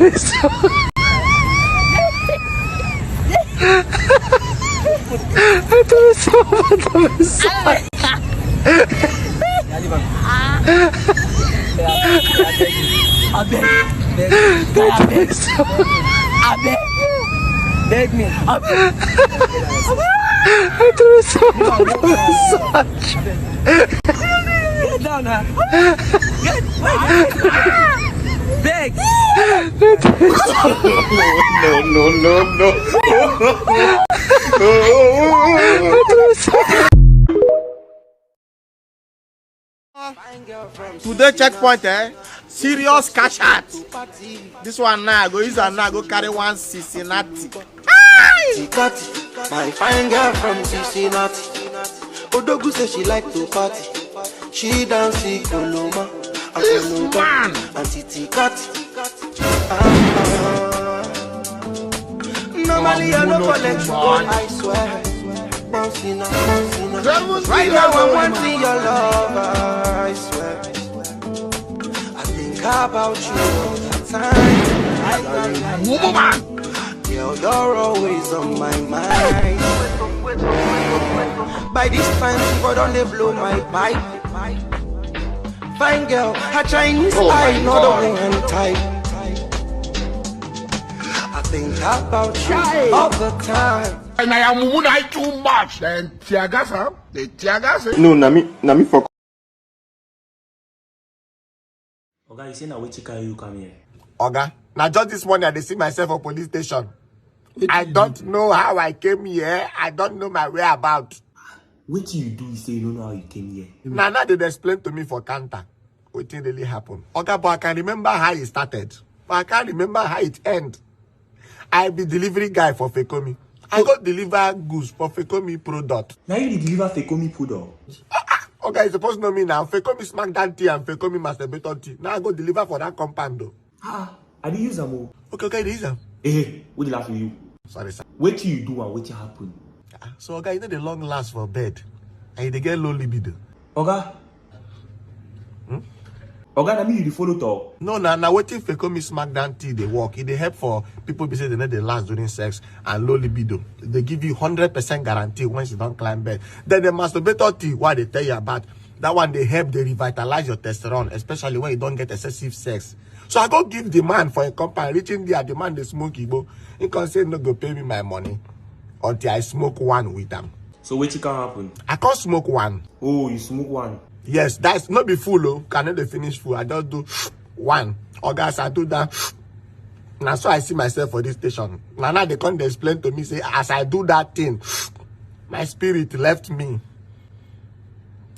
Beg me. Get down, huh? Beg. Today checkpoint, serious cash out. This one now go use and now go carry one Cincinnati. My fine girl from Cincinnati. Odogu says she like to party. She dance Koloma and Koloma and Titi Kati. Normally I don't collect you, I swear. Bouncing up. Right now I'm wanting your love, I swear. I think about you all the time. Girl, you're always on my mind. By this time, people don't they blow my pipe. Fine girl, a Chinese eye, not a woman type. I think about you all the time. And I am too much. Then Tiagasa, the Tiagasa. No, Nami for. Oga, you say now which car you come here? Oga, now just this morning I see myself at police station. I don't know how I came here. I don't know my whereabouts. What you do? You say you don't know how you came here. Now they explain to me for counter what really happened. Okay, but I can remember how it started. But I can't remember how it ended. I be delivery guy for Fekomi. I got deliver goods for Fekomi product. Now you deliver Fekomi product. Okay, you supposed to know me now. Fekomi smackdown tea and Fekomi masturbator tea. Now I go deliver for that compound though. I did use them. Okay, they use them. Hey, what did I for you? Sorry, sir. What you do and what you happen? So, okay, you know the long last for bed. And they get low libido. Oga? Oga, na me you follow talk? No, now waiting for Fekomi smackdown tea, they work. It they help for people who say they know they last during sex and low libido. They give you 100% guarantee once you don't climb bed. Then the masturbator tea, what they tell you about, that one they help, they revitalize your testosterone, especially when you don't get excessive sex. So I go give the man for a company, reaching there, the man they smoke Igbo. He can say no go pay me my money until I smoke one with them. So what can happen? I can't smoke one. Oh, you smoke one? Yes, that's not be full, oh. Cannot they finish full. I just do one. Or guys, I do that. Now so I see myself for this station. Now they come to explain to me, say, as I do that thing, my spirit left me.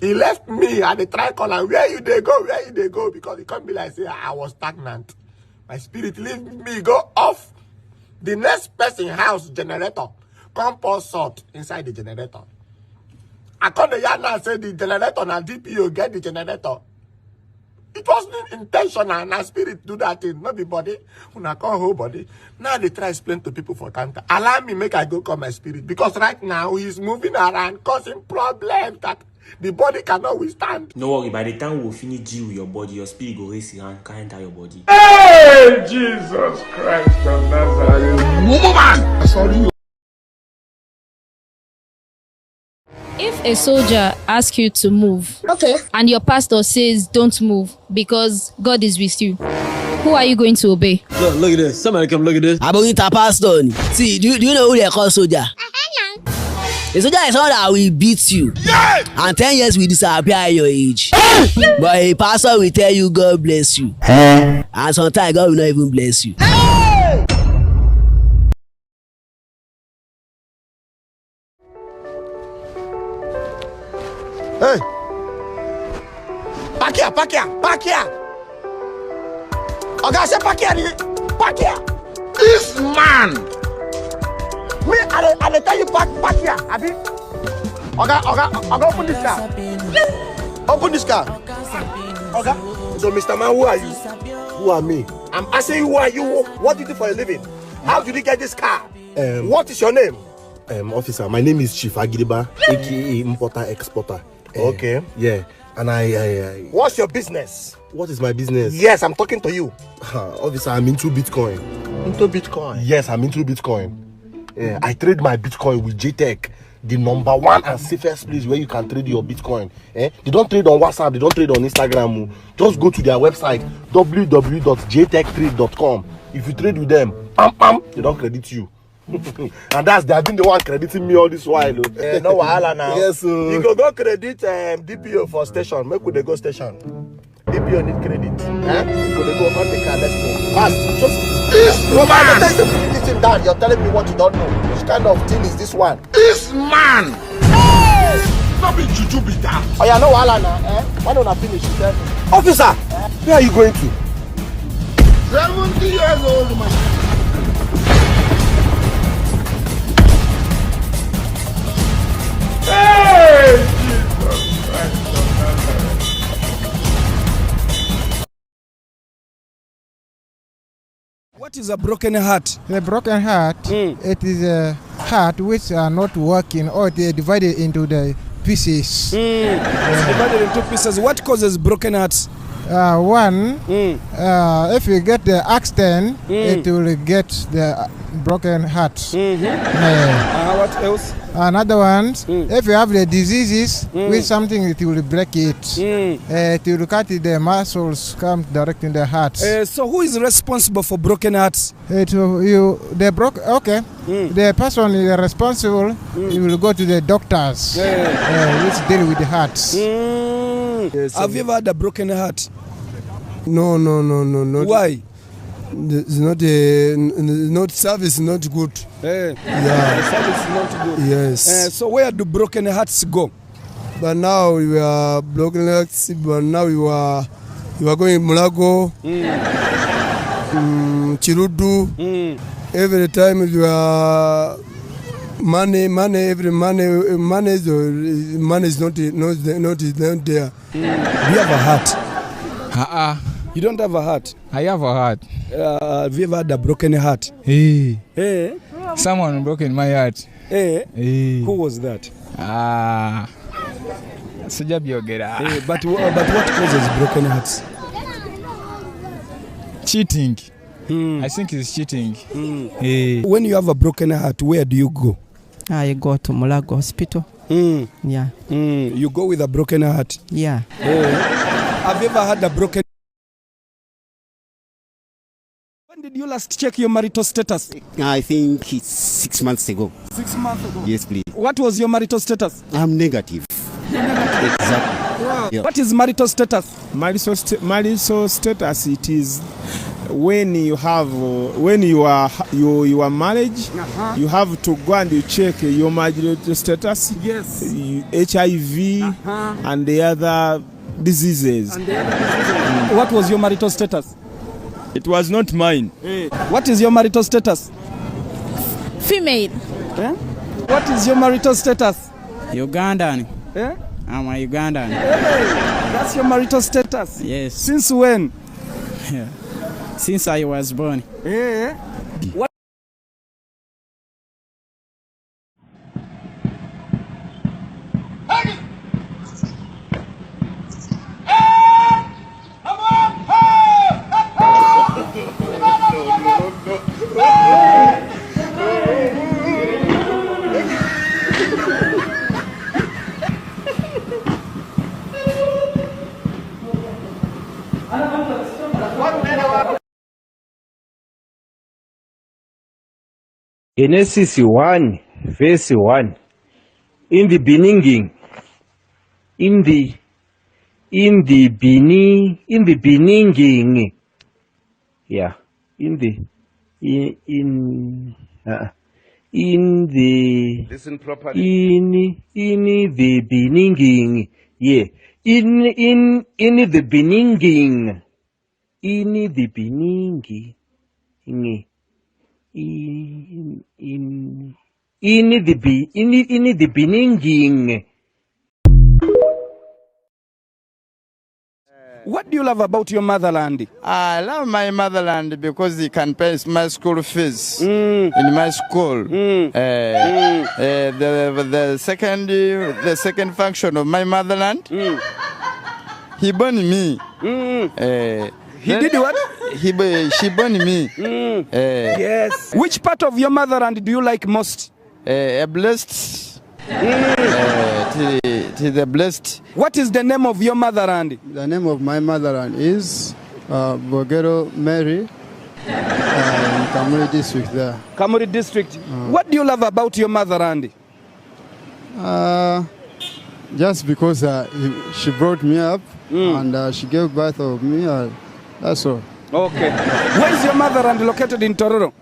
He left me at the tricolor. Where you they go? Where you they go? Because he can't be like, say, I was stagnant. My spirit leave me, go off. The next person house generator. Come pour salt inside the generator. I call the yard now and say the generator and DPO get the generator. It wasn't intentional and our spirit do that thing. Not the body. When I call whole body. Now they try to explain to people for counter. Allow me make I go call my spirit. Because right now he's moving around causing problems that the body cannot withstand. No worry, by the time we'll finish deal with your body, your spirit will raise your hand, can't enter your body. Hey, Jesus Christ of Nazareth. Woman! Sorry. If a soldier asks you to move, okay, and your pastor says don't move because God is with you, who are you going to obey? Look at this. Somebody come look at this. I'm going to pastor. See, do you know who they call soldier? The soldier is someone that will beat you. Yeah! And 10 years will disappear at your age. But a pastor will tell you God bless you. And sometimes God will not even bless you. Hey! Back here! Okay, I said back here! This man! Me, I tell you back here, Abi. Okay, open this car. Open this car. Okay. So, Mr. Man, who are you? Who are me? I'm asking you, who are you? What do you do for a living? How did you get this car? What is your name? Officer, my name is Chief Agiriba, aka Importer Exporter. Okay. Yeah. And I What's your business? what is my business? Yes, I'm talking to you. Officer, I'm into Bitcoin. Into Bitcoin? Yes, I'm into Bitcoin. I trade my Bitcoin with JTech, the #1 and safest place where you can trade your Bitcoin. They don't trade on WhatsApp, they don't trade on Instagram. Just go to their website, www.jtechtrade.com. If you trade with them, they don't credit you. And they have been the one crediting me all this while. No wahala now. Yes, sir. You go credit DPO for station. Make we dey go station. DPO need credit. You go dey go on the car. Let's go. Fast. Just no man. Listen down. You're telling me what you don't know. Which kind of thing is this one? This man. Hey! Not be juju be that. Oh yeah, no wahala now. Why don't I finish? You tell me. Officer, where are you going to? 70 years old man. Hey! Jesus Christ. What is a broken heart? The broken heart, it is a heart which are not working, or it is divided into the pieces. It's divided into pieces. What causes broken hearts? One, if you get the accident, it will get the broken heart. What else? Another one, if you have the diseases with something, it will break it. It will cut the muscles, come direct in the heart. So who is responsible for broken hearts? The person is responsible. You will go to the doctors, which deal with the hearts. Yes, have you ever had a broken heart? No. Not. Why? It's not service not good. The service is not good. Yes. So where do broken hearts go? But now we are broken hearts. But now you are going Mulago, Chirudu. Every time you are money is not there. Do you have a heart? You don't have a heart? I have a heart. Have you ever had a broken heart? Hey. Someone broken my heart. Who was that? But what causes broken hearts? Cheating. I think it's cheating. When you have a broken heart, where do you go? I go to Mulago Hospital. Yeah. You go with a broken heart? Yeah. Have you ever had a broken? When did you last check your marital status? I think it's 6 months ago. 6 months ago? Yes, please. What was your marital status? I'm negative. Exactly. Wow. Yeah. What is marital status? Marital status, it is when you have when you are married, you have to go and you check your marital status. Yes. HIV and the other diseases. What was your marital status? It was not mine. What is your marital status? Female. What is your marital status? Ugandan. I'm a Ugandan. That's your marital status? Yes. Since when? Since I was born. What? Genesis 1, verse 1. In the beginning, in the beginning, yeah, in the Listen properly. in the beginning, yeah, in the beginning, in the beginning, in the beginning. What do you love about your motherland? I love my motherland because they can pay my school fees in my school. The second function of my motherland He burned me. He did what? She burned me. Yes. Which part of your motherland do you like most? Blessed. To the blessed. What is the name of your motherland? The name of my motherland is Bogero Mary. In Kamuri district there. Kamuri district. What do you love about your motherland? Just because she brought me up and she gave birth of me, that's all. Okay. Where is your motherland located in Tororo?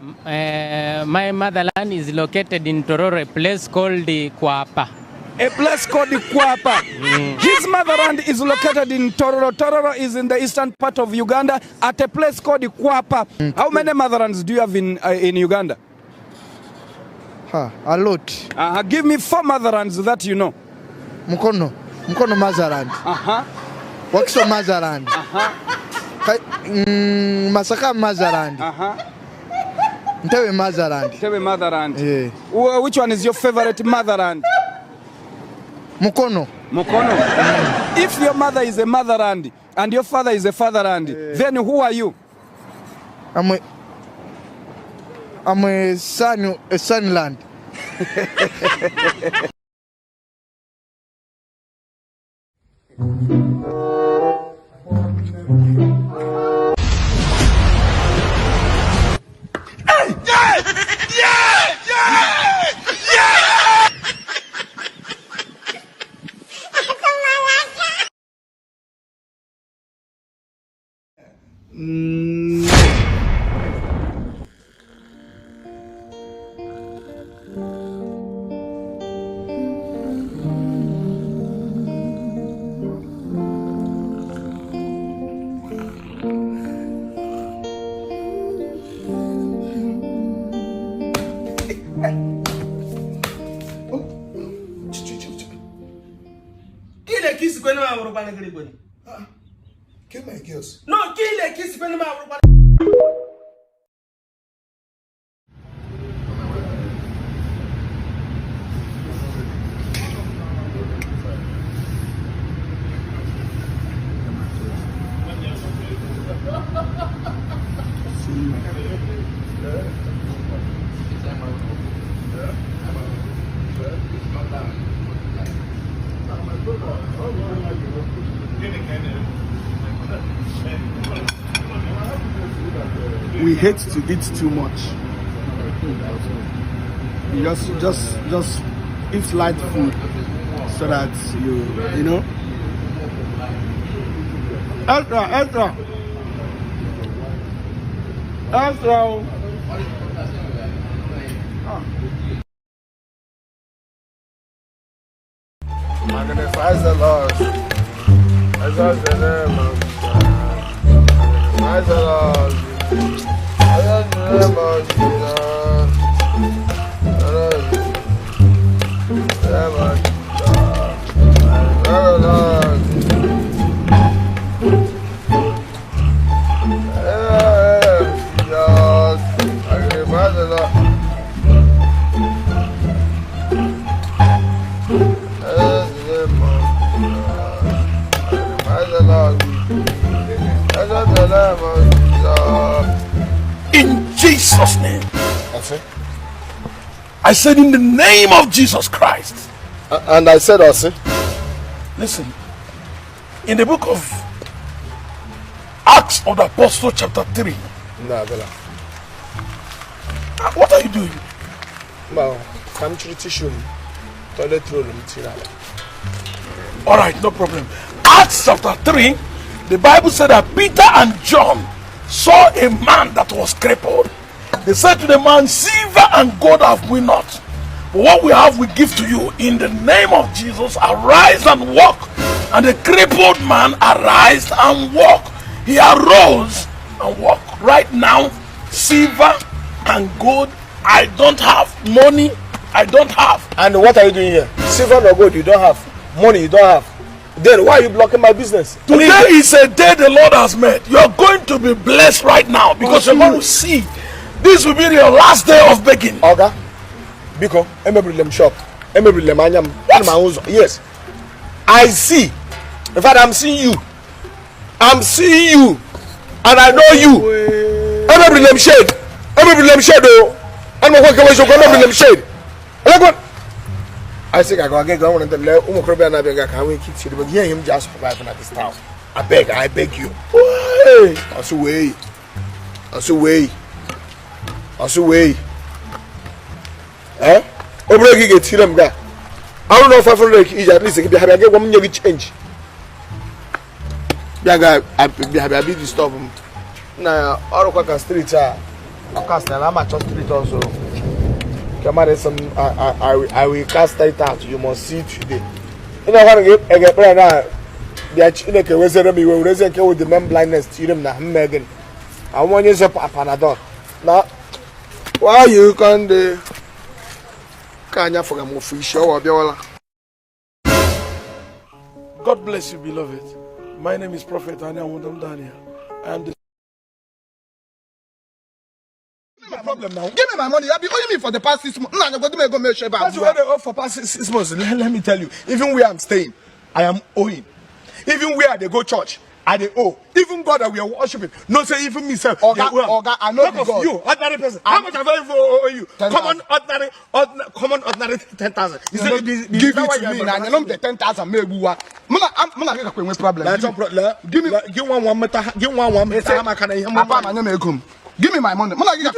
My motherland is located in Tororo, a place called Kwapa. A place called Kwapa. His motherland is located in Tororo. Tororo is in the eastern part of Uganda at a place called Kwapa. How many motherlands do you have in Uganda? A lot. Give me 4 motherlands that you know. Mukono motherland. Wakiso motherland. Masaka motherland. Ntewe motherland. Ntewe motherland. Yeah. Which one is your favorite motherland? Mukono. If your mother is a motherland and your father is a fatherland, then who are you? I'm a sonland. Kill my girls. No, kill a kiss when I'm We hate to eat too much. You just eat light food so that you know. Extra. Magnify the Lord. Exalt the name of God. Magnify the Lord. Exalt the name of Jesus. In Jesus' name. I said in the name of Jesus Christ. And I said also. Listen. In the book of Acts of the Apostle chapter 3. No, Bella. What are you doing? Well, come to the tissue. Toilet roll. Alright, no problem. Acts chapter 3. The Bible said that Peter and John saw a man that was crippled. They said to the man, silver and gold have we not, but what we have we give to you. In the name of Jesus, arise and walk. And the crippled man arise and walk. He arose and walked. Right now, silver and gold I don't have. Money I don't have. And what are you doing here? Silver or gold you don't have. Money you don't have. Then why are you blocking my business? Today is a day the Lord has made. You are going to be blessed right now because you're going to see. This will be your last day of begging. Oga, Biko, them shop. Yes, I see. In fact, I'm seeing you I'm seeing you, and I know you. I'm not bring them shade. I'm not bring them shade, though. I'm not going to bring them shade. I think I go again. Go on and tell Umo Krobe and I beg. I can't wait to but hear him just surviving at this town. I beg you. Also way. Eh? Obreki get him guy. I don't know if 500 is at least if you have get 1 million change. Biaga I be disturb him. Na all the street I cast na ma church street also. Come on, some I will cast it out. You must see today. You know what I get right now. The chineke we say me we raise with the men blindness. You them na Megan. I want you to Panadol. Now, why you can't Kanya for a free show? God bless you, beloved. My name is Prophet Daniel. I am the problem now. Give me my money. I've been owing me for the past 6 months. No, I'm going to go make sure about you. For past 6 months. Let me tell you. Even where I'm staying, I am owing. Even where they go church, I they owe. Even God that we are worshiping. No say even myself. Oga, I know the God. You, ordinary person. How much have I owe you? Common ordinary 10,000. You say give it to me. Now I know the 10,000 maybe what. I'm not going to problem. Give me. Give one meter. Give one meter. Give me my money. You